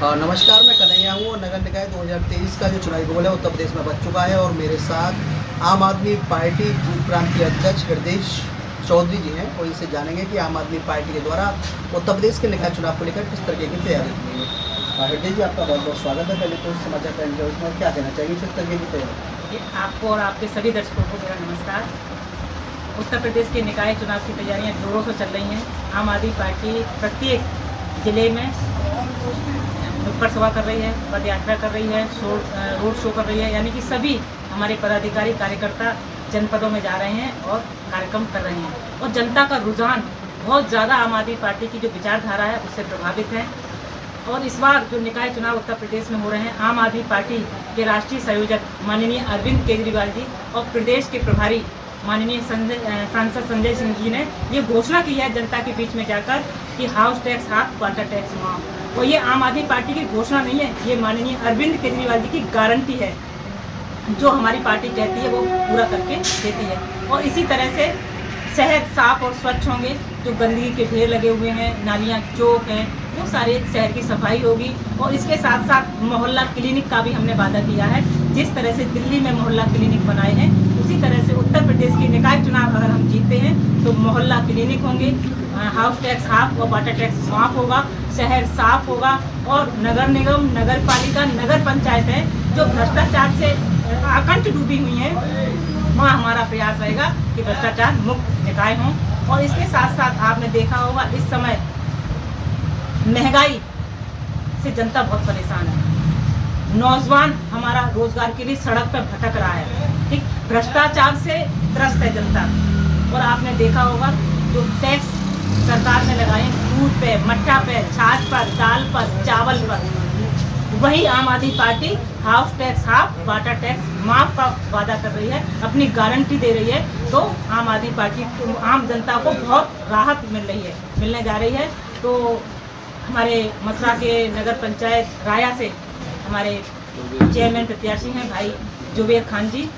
नमस्कार, मैं कन्हैया हूँ। नगर निकाय 2023 का जो चुनावी गोल है उत्तर प्रदेश में बच चुका है और मेरे साथ आम आदमी पार्टी पूर्व प्रांतीय अध्यक्ष हृदय चौधरी जी हैं और इनसे जानेंगे कि आम आदमी पार्टी के द्वारा उत्तर प्रदेश के निकाय चुनाव को लेकर किस तरीके की तैयारी की है। हृदय जी, आपका बहुत बहुत स्वागत है। पहले तो समाचार का इंटरव्यू में क्या कहना चाहिए किस तरीके की तैयारी? आपको और आपके सभी दर्शकों को मेरा नमस्कार। उत्तर प्रदेश के निकाय चुनाव की तैयारियां जोरों से चल रही हैं। आम आदमी पार्टी प्रत्येक जिले में नुक्कड़ सभा कर रही है, पद यात्रा कर रही है, रोड शो कर रही है, यानी कि सभी हमारे पदाधिकारी कार्यकर्ता जनपदों में जा रहे हैं और कार्यक्रम कर रहे हैं। और जनता का रुझान बहुत ज़्यादा आम आदमी पार्टी की जो विचारधारा है उससे प्रभावित है। और इस बार जो निकाय चुनाव उत्तर प्रदेश में हो रहे हैं, आम आदमी पार्टी के राष्ट्रीय संयोजक माननीय अरविंद केजरीवाल जी और प्रदेश के प्रभारी माननीय सांसद संजय सिंह जी ने ये घोषणा की है जनता के बीच में जाकर कि house tax half, water tax माफ। और ये आम आदमी पार्टी की घोषणा नहीं है, ये माननीय अरविंद केजरीवाल जी की गारंटी है। जो हमारी पार्टी कहती है वो पूरा करके देती है। और इसी तरह से शहर साफ और स्वच्छ होंगे। जो गंदगी के ढेर लगे हुए हैं, नालियाँ, चौक हैं, वो सारे शहर की सफाई होगी। और इसके साथ साथ मोहल्ला क्लिनिक का भी हमने वादा किया है। जिस तरह से दिल्ली में मोहल्ला क्लिनिक बनाए हैं, उसी तरह से उत्तर प्रदेश के निकाय चुनाव अगर हम जीतते हैं तो मोहल्ला क्लिनिक होंगे, हाउस टैक्स हाफ और वाटर टैक्स माफ होगा, शहर साफ होगा। और नगर निगम, नगर पालिका, नगर पंचायत है जो भ्रष्टाचार से आकंठ डूबी हुई हैं, वहाँ हमारा प्रयास रहेगा कि भ्रष्टाचार मुक्त निकाय हों। और इसके साथ साथ आपने देखा होगा इस समय महंगाई से जनता बहुत परेशान है। नौजवान हमारा रोजगार के लिए सड़क पर भटक रहा है। ठीक, भ्रष्टाचार से त्रस्त है जनता। और आपने देखा होगा जो टैक्स सरकार ने लगाए दूध पे, मट्ठा पे, छाछ पर, दाल पर, चावल पर, वही आम आदमी party house tax half, water tax माफ का वादा कर रही है, अपनी गारंटी दे रही है। तो आम आदमी पार्टी आम जनता को बहुत राहत मिलने जा रही है। तो हमारे मथुरा के नगर पंचायत राया से हमारे चेयरमैन प्रत्याशी हैं भाई जुबेर खान जी,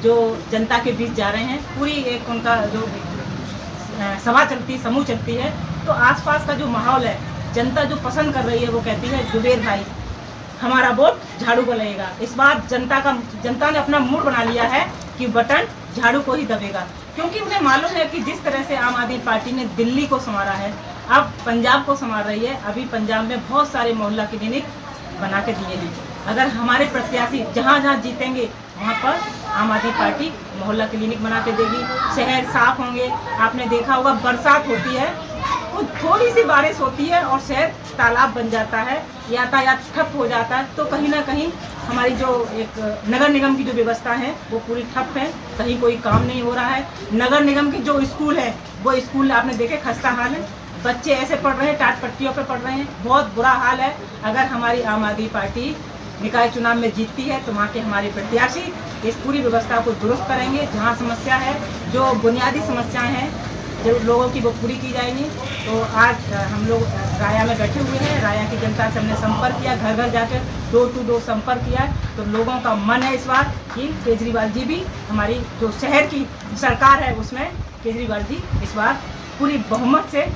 जो जनता के बीच जा रहे हैं। पूरी एक उनका जो सभा चलती, समूह चलती है, तो आसपास का जो माहौल है, जनता जो पसंद कर रही है वो कहती है जुबेर भाई हमारा वोट झाड़ू को लगेगा। इस बार जनता ने अपना मूड बना लिया है कि बटन झाड़ू को ही दबेगा, क्योंकि उन्हें मालूम है कि जिस तरह से आम आदमी पार्टी ने दिल्ली को संवारा है, अब पंजाब को संवार रही है। अभी पंजाब में बहुत सारे मोहल्ला क्लिनिक बना के दिए हैं। अगर हमारे प्रत्याशी जहाँ जहाँ जीतेंगे वहाँ पर आम आदमी पार्टी मोहल्ला क्लिनिक बना के देगी, शहर साफ होंगे। आपने देखा होगा बरसात होती है, वो थोड़ी सी बारिश होती है और शहर तालाब बन जाता है, यातायात ठप हो जाता है। तो कहीं ना कहीं हमारी जो एक नगर निगम की जो व्यवस्था है वो पूरी ठप है, कहीं कोई काम नहीं हो रहा है। नगर निगम की जो स्कूल है वो स्कूल आपने देखे खस्ता हाल है, बच्चे ऐसे पढ़ रहे हैं, टाट पट्टियों पे पढ़ रहे हैं, बहुत बुरा हाल है। अगर हमारी आम आदमी पार्टी निकाय चुनाव में जीतती है तो वहाँ के हमारे प्रत्याशी इस पूरी व्यवस्था को दुरुस्त करेंगे। जहाँ समस्या है, जो बुनियादी समस्याएं हैं जो लोगों की, वो पूरी की जाएंगी। तो आज हम लोग राया में बैठे हुए हैं। राया की जनता से हमने संपर्क किया, घर घर जाकर डोर टू डोर संपर्क किया। तो लोगों का मन है इस बार कि केजरीवाल जी भी, हमारी जो शहर की सरकार है उसमें केजरीवाल जी इस बार पूरी बहुमत से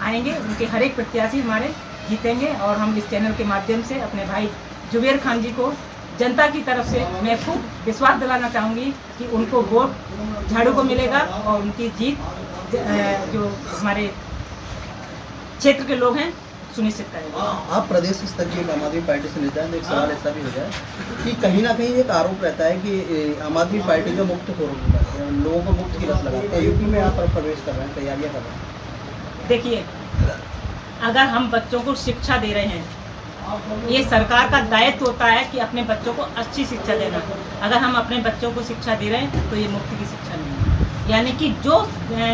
आएंगे। उनके हर एक प्रत्याशी हमारे जीतेंगे। और हम इस चैनल के माध्यम से अपने भाई जुबेर खान जी को जनता की तरफ से मैं खूब विश्वास दिलाना चाहूँगी कि उनको वोट झाड़ू को मिलेगा और उनकी जीत जो हमारे क्षेत्र के लोग हैं सुनिश्चित करेंगे। आप प्रदेश स्तर की आम आदमी पार्टी से नेता हैं, तो एक सवाल ऐसा भी हो जाए कि कहीं ना कहीं एक आरोप रहता है कि आम आदमी पार्टी जो मुक्त हो लोगों को मुक्त की रस लगाता है। यूपी में आप प्रवेश कर रहे हैं, तैयारियाँ कर रहे हैं। देखिए, अगर हम बच्चों को शिक्षा दे रहे हैं, ये सरकार का दायित्व होता है कि अपने बच्चों को अच्छी शिक्षा देना। अगर हम अपने बच्चों को शिक्षा दे रहे हैं तो ये मुफ्त की शिक्षा नहीं है। यानी कि जो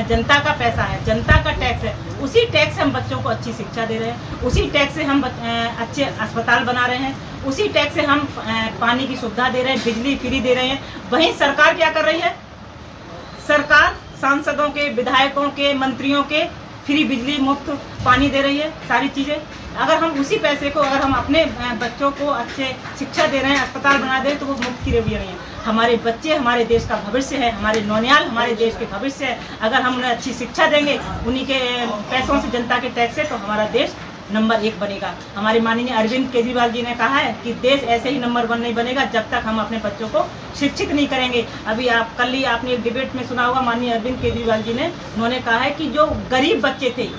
जनता का पैसा है, जनता का टैक्स है, उसी टैक्स से हम बच्चों को अच्छी शिक्षा दे रहे हैं, उसी टैक्स से हम अच्छे अस्पताल बना रहे हैं, उसी टैक्स से हम पानी की सुविधा दे रहे हैं, बिजली फ्री दे रहे हैं। वहीं सरकार क्या कर रही है? सरकार सांसदों के, विधायकों के, मंत्रियों के फ्री बिजली, मुफ्त पानी दे रही है, सारी चीज़ें। अगर हम उसी पैसे को अगर हम अपने बच्चों को अच्छे शिक्षा दे रहे हैं, अस्पताल बना दे रहे हैं, तो वो मुफ्त की रवैया नहीं है। हमारे बच्चे हमारे देश का भविष्य है, हमारे नौनियाल हमारे देश के भविष्य है। अगर हम उन्हें अच्छी शिक्षा देंगे उन्हीं के पैसों से, जनता के टैक्स से, तो हमारा देश नंबर 1 बनेगा। हमारे माननीय अरविंद केजरीवाल जी ने कहा है कि देश ऐसे ही नंबर 1 नहीं बनेगा जब तक हम अपने बच्चों को शिक्षित नहीं करेंगे। अभी कल ही आपने एक डिबेट में सुना होगा, माननीय अरविंद केजरीवाल जी ने उन्होंने कहा है कि जो गरीब बच्चे थे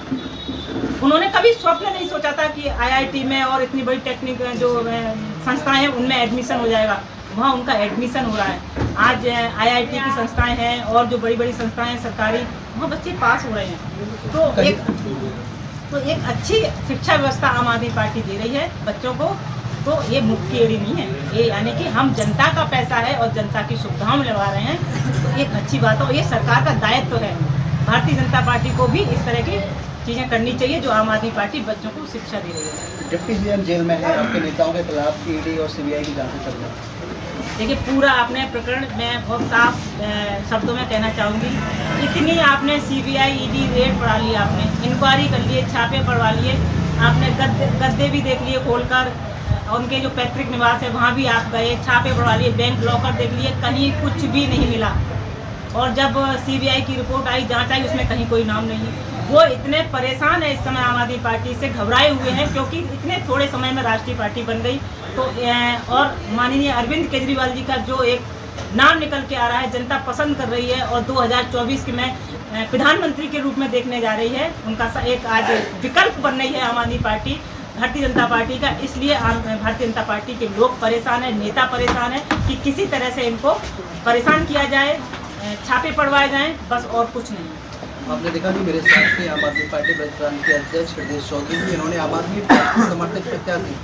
उन्होंने कभी स्वप्न नहीं सोचा था कि IIT में और इतनी बड़ी टेक्निक जो संस्थाएं हैं उनमें एडमिशन हो जाएगा। वहाँ उनका एडमिशन हो रहा है। आज IIT की संस्थाएं हैं और जो बड़ी बड़ी संस्थाएं हैं सरकारी, वहाँ बच्चे पास हो रहे हैं। तो एक अच्छी शिक्षा व्यवस्था आम आदमी पार्टी दे रही है बच्चों को। तो ये मुफ्त नहीं है, ये यानी कि हम जनता का पैसा है और जनता की सुविधाओं में लगा रहे हैं। तो एक अच्छी बात है और ये सरकार का दायित्व है। भारतीय जनता पार्टी को भी इस तरह की चीज़ें करनी चाहिए जो आम आदमी पार्टी बच्चों को शिक्षा दे रही है। डिप्टी सीएम जेल में है, आपके नेताओं के खिलाफ ED और CBI की जांच चल रही है। देखिए, पूरा आपने प्रकरण मैं बहुत साफ शब्दों में कहना चाहूँगी। इतनी आपने CBI ED रेड पढ़ा ली, आपने इंक्वायरी कर लिए, छापे पढ़वा लिए, आपने गद्दे भी देख लिए खोलकर, उनके जो पैतृक निवास है वहाँ भी आप गए, छापे पढ़वा लिए, बैंक लॉकर देख लिए, कहीं कुछ भी नहीं मिला। और जब CBI की रिपोर्ट आई, जांच आई, उसमें कहीं कोई नाम नहीं। वो इतने परेशान है इस समय आम आदमी पार्टी से, घबराए हुए हैं क्योंकि इतने थोड़े समय में राष्ट्रीय पार्टी बन गई। तो और माननीय अरविंद केजरीवाल जी का जो एक नाम निकल के आ रहा है, जनता पसंद कर रही है और 2024 के में प्रधानमंत्री के रूप में देखने जा रही है। उनका एक आज विकल्प बन रही है आम आदमी पार्टी भारतीय जनता पार्टी का। इसलिए भारतीय जनता पार्टी के लोग परेशान हैं, नेता परेशान है कि किसी तरह से इनको परेशान किया जाए, छापे पड़वाए जाएं, बस और कुछ नहीं। आपने देखा कि मेरे साथ थे आम आदमी पार्टी ब्रज प्रांत के अध्यक्ष हृदय चौधरी जी। इन्होंने आम आदमी पार्टी के समर्थक प्रत्याशी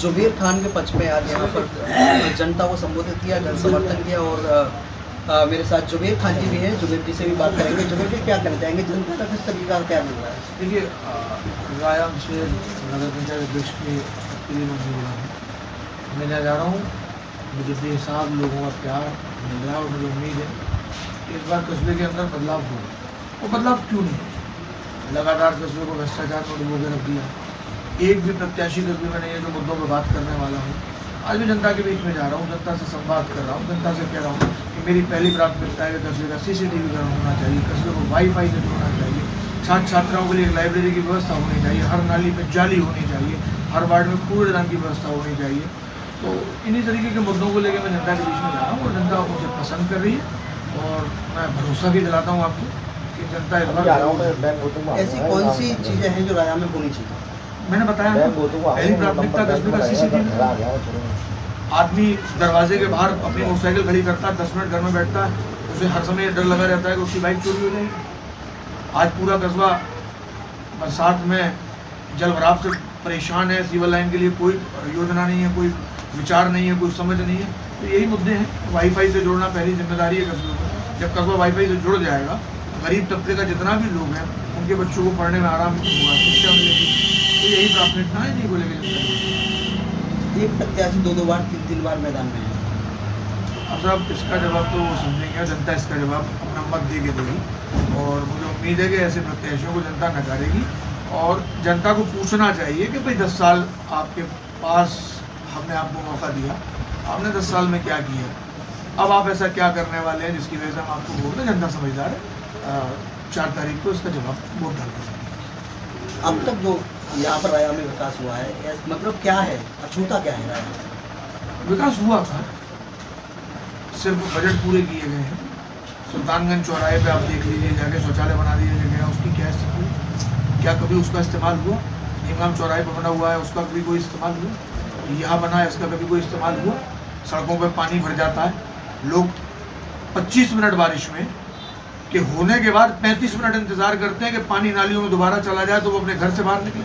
जुबेर खान के पक्ष में आज यहाँ पर जनता को संबोधित किया, जन समर्थन किया। और मेरे साथ जुबेर खान जी भी हैं, जुबेर जी से भी बात करेंगे। जुबेर जी क्या कहना चाहेंगे, जनता का किस तरीके का क्या मिल रहा है? देखिए, रायाम से नगर पंचायत अध्यक्ष के लिए मैं जा रहा हूँ। मुझे बेहिसाब लोगों का प्यार मिल रहा है और मुझे उम्मीद है कि इस बार कस्बे के अंदर बदलाव होगा। वो बदलाव क्यों नहीं? लगातार कस्बे को भ्रष्टाचार में डुबो के रख दिया। एक भी प्रत्याशी कस्बे में नहीं है जो मुद्दों पर बात करने वाला हूँ। आज भी जनता के बीच में जा रहा हूँ, जनता से संवाद कर रहा हूँ, जनता से कह रहा हूँ कि मेरी पहली प्राथमिकता है कि कस्बे का CCTV होना चाहिए, कस्बे को वाईफाई से जोड़ना चाहिए, छात्र छात्राओं के लिए लाइब्रेरी की व्यवस्था होनी चाहिए, हर नाली पर जाली होनी चाहिए, हर वार्ड में कूड़ेदान की व्यवस्था होनी चाहिए। तो इन्हीं तरीके के मुद्दों को लेकर मैं जनता के बीच में जा रहा हूँ और जनता मुझे पसंद कर रही है। और मैं भरोसा भी दिलाता हूँ आपको कि जनता इस बार ऐसी कौन सी चीज़ें हैं जो राया में होनी चाहिए? मैंने बताया ना, पहली प्राथमिकता कस्बे का CCTV। आदमी दरवाजे के बाहर अपनी मोटरसाइकिल खड़ी करता है, 10 मिनट घर में बैठता है, उसे हर समय डर लगा रहता है कि उसकी बाइक चोरी हो जाएगी। आज पूरा कस्बा बरसात में जल भराव से परेशान है, सीवर लाइन के लिए कोई योजना नहीं है, कोई विचार नहीं है, कोई समझ नहीं है। तो यही मुद्दे हैं। वाईफाई से जोड़ना पहली जिम्मेदारी है कस्बे को। जब कस्बा वाईफाई से जुड़ जाएगा, गरीब तबके का जितना भी लोग हैं उनके बच्चों को पढ़ने में आराम होगा, शिक्षा मिलेगी। तो यही प्राथमिकता है, नहीं बोलेंगे। एक प्रत्याशी 2 बार 3 बार मैदान में है। अब साहब इसका जवाब तो वो समझेंगे, जनता इसका जवाब अपना मत दे के देगी। और मुझे उम्मीद है कि ऐसे प्रत्याशियों को जनता नकारेगी। और जनता को पूछना चाहिए कि भाई 10 साल आपके पास हमने आपको मौका दिया, आपने 10 साल में क्या किया, अब आप ऐसा क्या करने वाले हैं जिसकी वजह से हम आपको वोट दें। जनता समझदार है, 4 तारीख को इसका जवाब वोट डाल देंगे। अब तक जो यहाँ पर राया में विकास हुआ है, मतलब क्या है, अछूता क्या है राया में? विकास हुआ था, सिर्फ बजट पूरे किए गए हैं। सुल्तानगंज चौराहे पे आप देख लीजिए, जाके शौचालय बना दिया गया, उसकी क्या स्थिति है? क्या कभी उसका इस्तेमाल हुआ? नीमगाम चौराहे पर बना हुआ है, उसका कभी कोई इस्तेमाल हुआ? यहाँ बना है, इसका कभी कोई इस्तेमाल हुआ? सड़कों पे पानी भर जाता है, लोग 25 मिनट बारिश में के होने के बाद 35 मिनट इंतज़ार करते हैं कि पानी नालियों में दोबारा चला जाए तो वो अपने घर से बाहर निकले।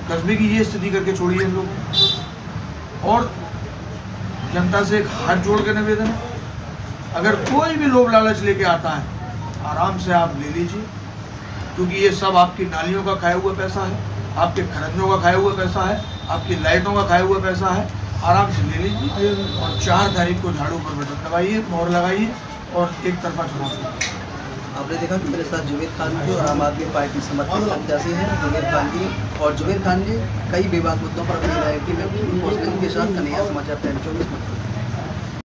कस्बे की ये स्थिति करके छोड़ी है हम लोग। और जनता से एक हाथ जोड़ के निवेदन है, अगर कोई भी लोभ लालच लेके आता है, आराम से आप ले लीजिए, क्योंकि ये सब आपकी नालियों का खाया हुआ पैसा है, आपके खरंजों का खाया हुआ पैसा है, आपकी लाइटों का खाया हुआ पैसा है। आराम से ले लीजिए और 4 तारीख को झाड़ू पर बटन दबाइए, मोहर लगाइए और एक तरफा चुनाव कीजिए। आपने देखा कि मेरे साथ जुबेर खान जी और आम आदमी पार्टी समर्थित प्रत्याशी हैं जुबेर खान जी। और जुबेर खान जी कई विवाद मुद्दों पर अपनी राय में के साथ कन्हैया समाचार 24